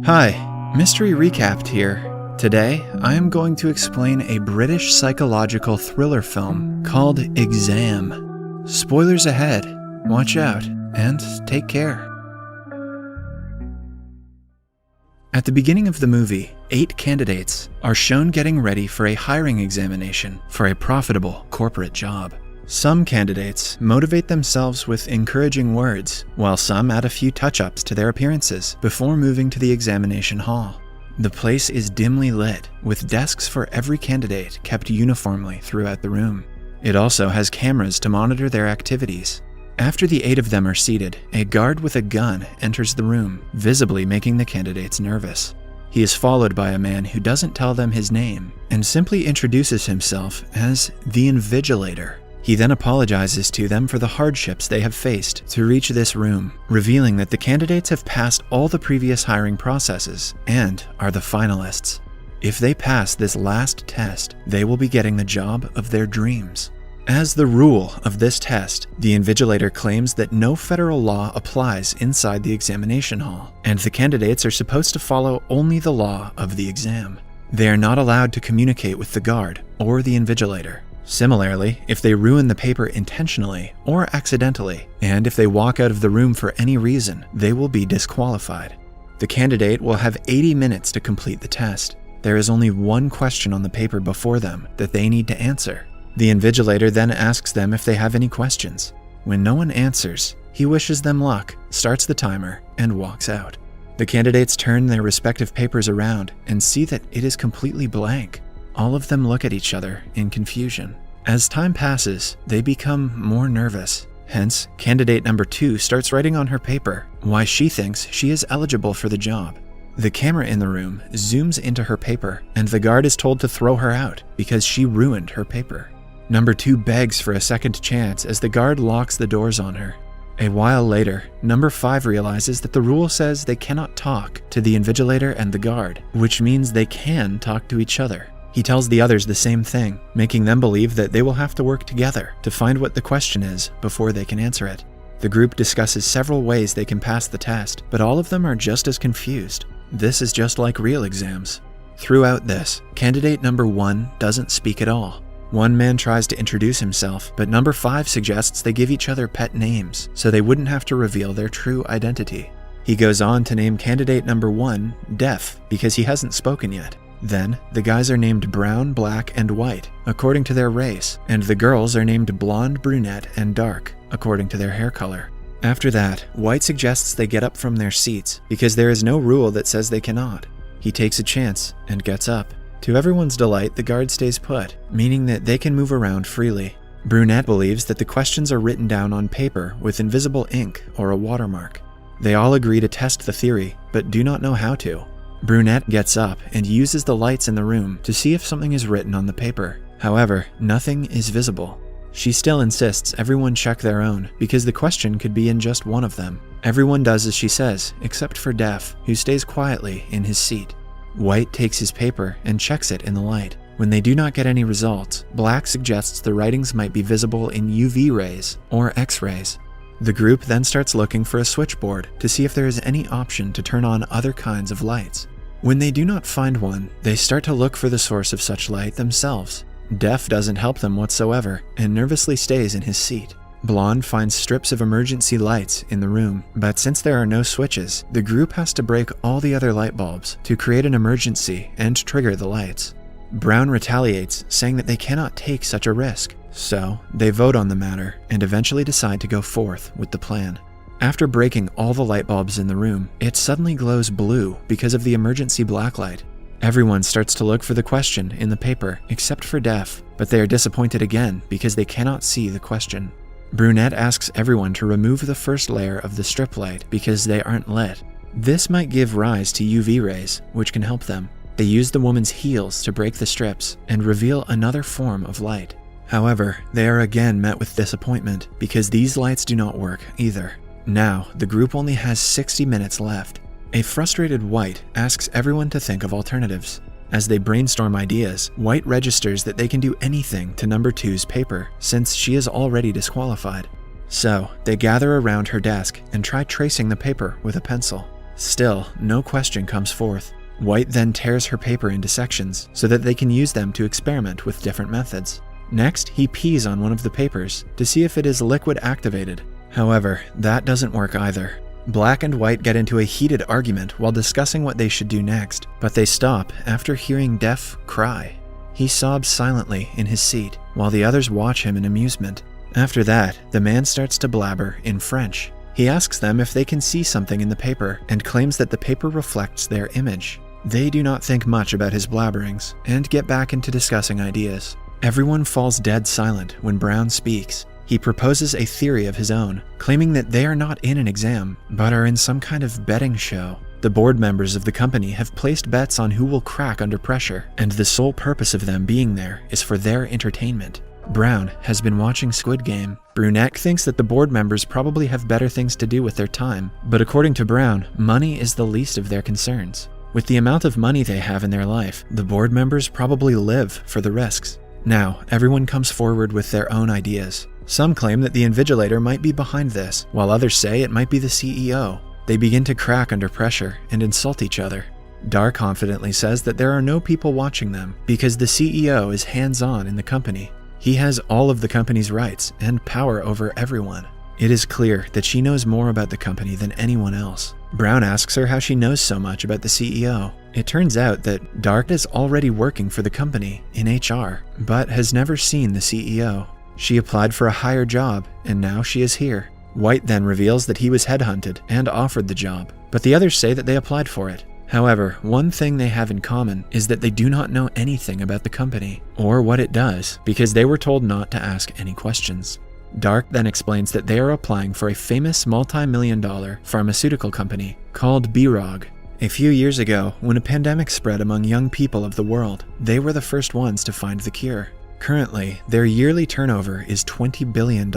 Hi, Mystery Recapped here. Today, I am going to explain a British psychological thriller film called Exam. Spoilers ahead, watch out, and take care. At the beginning of the movie, 8 candidates are shown getting ready for a hiring examination for a profitable corporate job. Some candidates motivate themselves with encouraging words, while some add a few touch-ups to their appearances before moving to the examination hall. The place is dimly lit, with desks for every candidate kept uniformly throughout the room. It also has cameras to monitor their activities. After the 8 of them are seated, a guard with a gun enters the room, visibly making the candidates nervous. He is followed by a man who doesn't tell them his name and simply introduces himself as the Invigilator. He then apologizes to them for the hardships they have faced to reach this room, revealing that the candidates have passed all the previous hiring processes and are the finalists. If they pass this last test, they will be getting the job of their dreams. As the rule of this test, the Invigilator claims that no federal law applies inside the examination hall, and the candidates are supposed to follow only the law of the exam. They are not allowed to communicate with the guard or the Invigilator. Similarly, if they ruin the paper intentionally or accidentally, and if they walk out of the room for any reason, they will be disqualified. The candidate will have 80 minutes to complete the test. There is only one question on the paper before them that they need to answer. The Invigilator then asks them if they have any questions. When no one answers, he wishes them luck, starts the timer, and walks out. The candidates turn their respective papers around and see that it is completely blank. All of them look at each other in confusion. As time passes, they become more nervous. Hence, candidate number 2 starts writing on her paper why she thinks she is eligible for the job. The camera in the room zooms into her paper, and the guard is told to throw her out because she ruined her paper. Number 2 begs for a second chance as the guard locks the doors on her. A while later, number 5 realizes that the rule says they cannot talk to the Invigilator and the guard, which means they can talk to each other. He tells the others the same thing, making them believe that they will have to work together to find what the question is before they can answer it. The group discusses several ways they can pass the test, but all of them are just as confused. This is just like real exams. Throughout this, candidate number 1 doesn't speak at all. One man tries to introduce himself, but number 5 suggests they give each other pet names so they wouldn't have to reveal their true identity. He goes on to name candidate number 1 Deaf because he hasn't spoken yet. Then, the guys are named brown, black, and white, according to their race, and the girls are named blonde, brunette, and dark, according to their hair color. After that, White suggests they get up from their seats, because there is no rule that says they cannot. He takes a chance and gets up. To everyone's delight, the guard stays put, meaning that they can move around freely. Brunette believes that the questions are written down on paper with invisible ink or a watermark. They all agree to test the theory, but do not know how to. Brunette gets up and uses the lights in the room to see if something is written on the paper. However, nothing is visible. She still insists everyone check their own because the question could be in just one of them. Everyone does as she says, except for Deaf, who stays quietly in his seat. White takes his paper and checks it in the light. When they do not get any results, Black suggests the writings might be visible in UV rays or X-rays. The group then starts looking for a switchboard to see if there is any option to turn on other kinds of lights. When they do not find one, they start to look for the source of such light themselves. Deaf doesn't help them whatsoever and nervously stays in his seat. Blonde finds strips of emergency lights in the room, but since there are no switches, the group has to break all the other light bulbs to create an emergency and trigger the lights. Brown retaliates, saying that they cannot take such a risk. So, they vote on the matter and eventually decide to go forth with the plan. After breaking all the light bulbs in the room, it suddenly glows blue because of the emergency blacklight. Everyone starts to look for the question in the paper except for Deaf, but they are disappointed again because they cannot see the question. Brunette asks everyone to remove the first layer of the strip light because they aren't lit. This might give rise to UV rays, which can help them. They use the woman's heels to break the strips and reveal another form of light. However, they are again met with disappointment because these lights do not work either. Now, the group only has 60 minutes left. A frustrated White asks everyone to think of alternatives. As they brainstorm ideas, White registers that they can do anything to number 2's paper since she is already disqualified. So, they gather around her desk and try tracing the paper with a pencil. Still, no question comes forth. White then tears her paper into sections so that they can use them to experiment with different methods. Next, he pees on one of the papers to see if it is liquid activated. However, that doesn't work either. Black and White get into a heated argument while discussing what they should do next, but they stop after hearing Def cry. He sobs silently in his seat while the others watch him in amusement. After that, the man starts to blabber in French. He asks them if they can see something in the paper and claims that the paper reflects their image. They do not think much about his blabberings and get back into discussing ideas. Everyone falls dead silent when Brown speaks. He proposes a theory of his own, claiming that they are not in an exam, but are in some kind of betting show. The board members of the company have placed bets on who will crack under pressure, and the sole purpose of them being there is for their entertainment. Brown has been watching Squid Game. Brunette thinks that the board members probably have better things to do with their time, but according to Brown, money is the least of their concerns. With the amount of money they have in their life, the board members probably live for the risks. Now, everyone comes forward with their own ideas. Some claim that the Invigilator might be behind this, while others say it might be the CEO. They begin to crack under pressure and insult each other. Dar confidently says that there are no people watching them because the CEO is hands-on in the company. He has all of the company's rights and power over everyone. It is clear that she knows more about the company than anyone else. Brown asks her how she knows so much about the CEO. It turns out that Dark is already working for the company in HR, but has never seen the CEO. She applied for a higher job, and now she is here. White then reveals that he was headhunted and offered the job, but the others say that they applied for it. However, one thing they have in common is that they do not know anything about the company, or what it does, because they were told not to ask any questions. Dark then explains that they are applying for a famous multi-million-dollar pharmaceutical company called B-Rog. A few years ago, when a pandemic spread among young people of the world, they were the first ones to find the cure. Currently, their yearly turnover is $20 billion,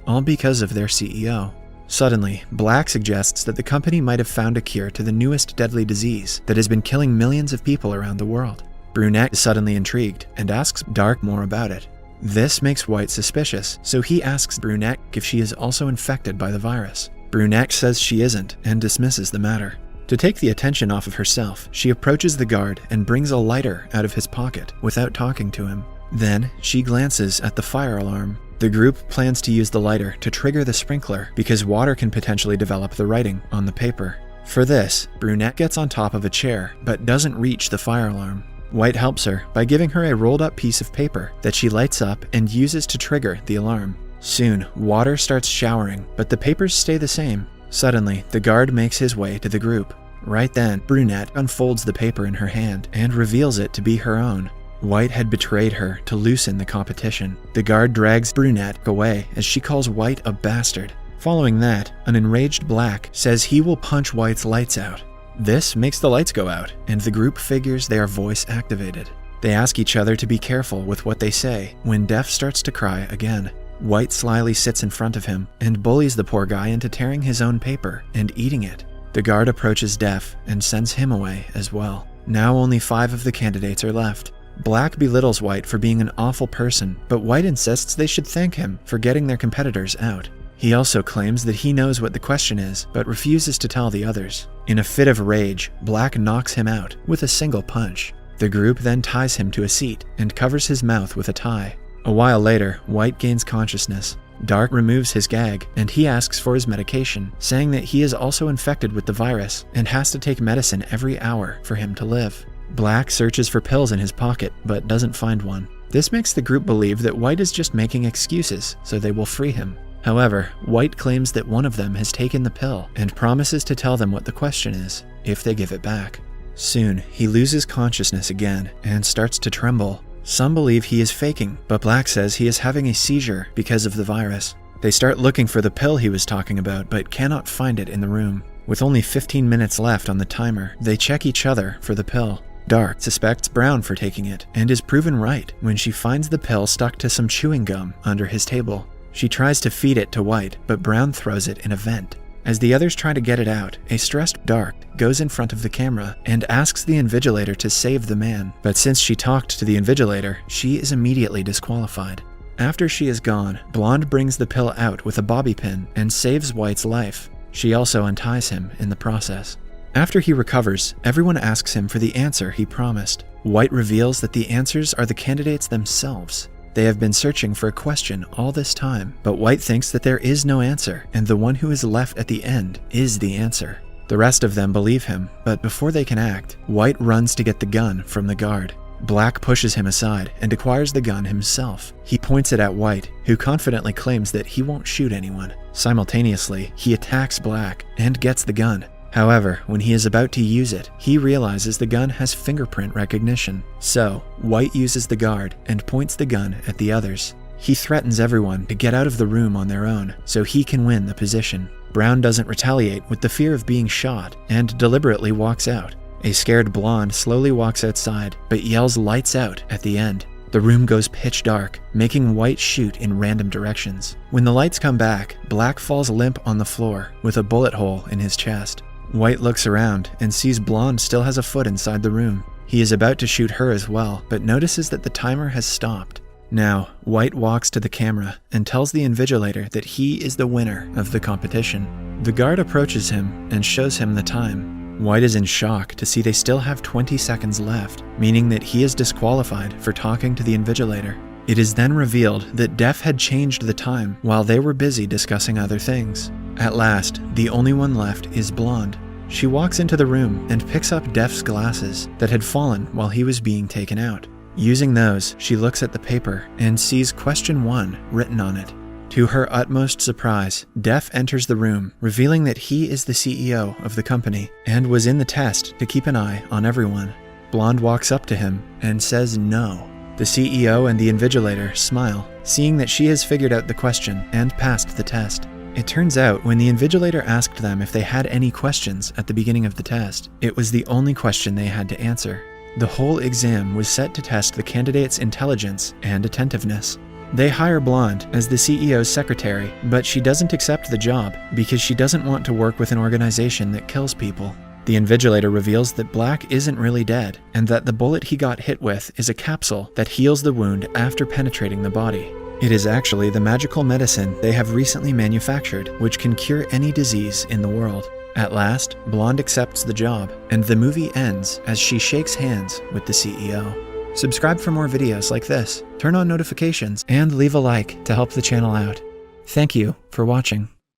all because of their CEO. Suddenly, Black suggests that the company might have found a cure to the newest deadly disease that has been killing millions of people around the world. Brunette is suddenly intrigued and asks Dark more about it. This makes White suspicious, so he asks Brunette if she is also infected by the virus. Brunette says she isn't and dismisses the matter. To take the attention off of herself, she approaches the guard and brings a lighter out of his pocket without talking to him. Then, she glances at the fire alarm. The group plans to use the lighter to trigger the sprinkler because water can potentially develop the writing on the paper. For this, Brunette gets on top of a chair but doesn't reach the fire alarm. White helps her by giving her a rolled up piece of paper that she lights up and uses to trigger the alarm. Soon, water starts showering, but the papers stay the same. Suddenly, the guard makes his way to the group. Right then, Brunette unfolds the paper in her hand and reveals it to be her own. White had betrayed her to loosen the competition. The guard drags Brunette away as she calls White a bastard. Following that, an enraged Black says he will punch White's lights out. This makes the lights go out, and the group figures they are voice activated. They ask each other to be careful with what they say when Def starts to cry again. White slyly sits in front of him and bullies the poor guy into tearing his own paper and eating it. The guard approaches Def and sends him away as well. Now only 5 of the candidates are left. Black belittles White for being an awful person, but White insists they should thank him for getting their competitors out. He also claims that he knows what the question is, but refuses to tell the others. In a fit of rage, Black knocks him out with a single punch. The group then ties him to a seat and covers his mouth with a tie. A while later, White gains consciousness. Dark removes his gag, and he asks for his medication, saying that he is also infected with the virus and has to take medicine every hour for him to live. Black searches for pills in his pocket, but doesn't find one. This makes the group believe that White is just making excuses, so they will free him. However, White claims that one of them has taken the pill and promises to tell them what the question is, if they give it back. Soon, he loses consciousness again and starts to tremble. Some believe he is faking, but Black says he is having a seizure because of the virus. They start looking for the pill he was talking about, but cannot find it in the room. With only 15 minutes left on the timer, they check each other for the pill. Dark suspects Brown for taking it, and is proven right when she finds the pill stuck to some chewing gum under his table. She tries to feed it to White, but Brown throws it in a vent. As the others try to get it out, a stressed Dark goes in front of the camera and asks the Invigilator to save the man, but since she talked to the Invigilator, she is immediately disqualified. After she is gone, Blonde brings the pill out with a bobby pin and saves White's life. She also unties him in the process. After he recovers, everyone asks him for the answer he promised. White reveals that the answers are the candidates themselves. They have been searching for a question all this time, but White thinks that there is no answer, and the one who is left at the end is the answer. The rest of them believe him, but before they can act, White runs to get the gun from the guard. Black pushes him aside and acquires the gun himself. He points it at White, who confidently claims that he won't shoot anyone. Simultaneously, he attacks Black and gets the gun. However, when he is about to use it, he realizes the gun has fingerprint recognition. So, White uses the guard and points the gun at the others. He threatens everyone to get out of the room on their own so he can win the position. Brown doesn't retaliate with the fear of being shot and deliberately walks out. A scared blonde slowly walks outside, but yells "lights out" at the end. The room goes pitch dark, making White shoot in random directions. When the lights come back, Black falls limp on the floor with a bullet hole in his chest. White looks around and sees Blonde still has a foot inside the room. He is about to shoot her as well, but notices that the timer has stopped. Now, White walks to the camera and tells the invigilator that he is the winner of the competition. The guard approaches him and shows him the time. White is in shock to see they still have 20 seconds left, meaning that he is disqualified for talking to the invigilator. It is then revealed that Def had changed the time while they were busy discussing other things. At last, the only one left is Blonde. She walks into the room and picks up Def's glasses that had fallen while he was being taken out. Using those, she looks at the paper and sees question 1 written on it. To her utmost surprise, Def enters the room, revealing that he is the CEO of the company and was in the test to keep an eye on everyone. Blonde walks up to him and says no. The CEO and the invigilator smile, seeing that she has figured out the question and passed the test. It turns out when the invigilator asked them if they had any questions at the beginning of the test, it was the only question they had to answer. The whole exam was set to test the candidate's intelligence and attentiveness. They hire Blonde as the CEO's secretary, but she doesn't accept the job because she doesn't want to work with an organization that kills people. The invigilator reveals that Black isn't really dead, and that the bullet he got hit with is a capsule that heals the wound after penetrating the body. It is actually the magical medicine they have recently manufactured, which can cure any disease in the world. At last, Blonde accepts the job, and the movie ends as she shakes hands with the CEO. Subscribe for more videos like this, turn on notifications, and leave a like to help the channel out. Thank you for watching.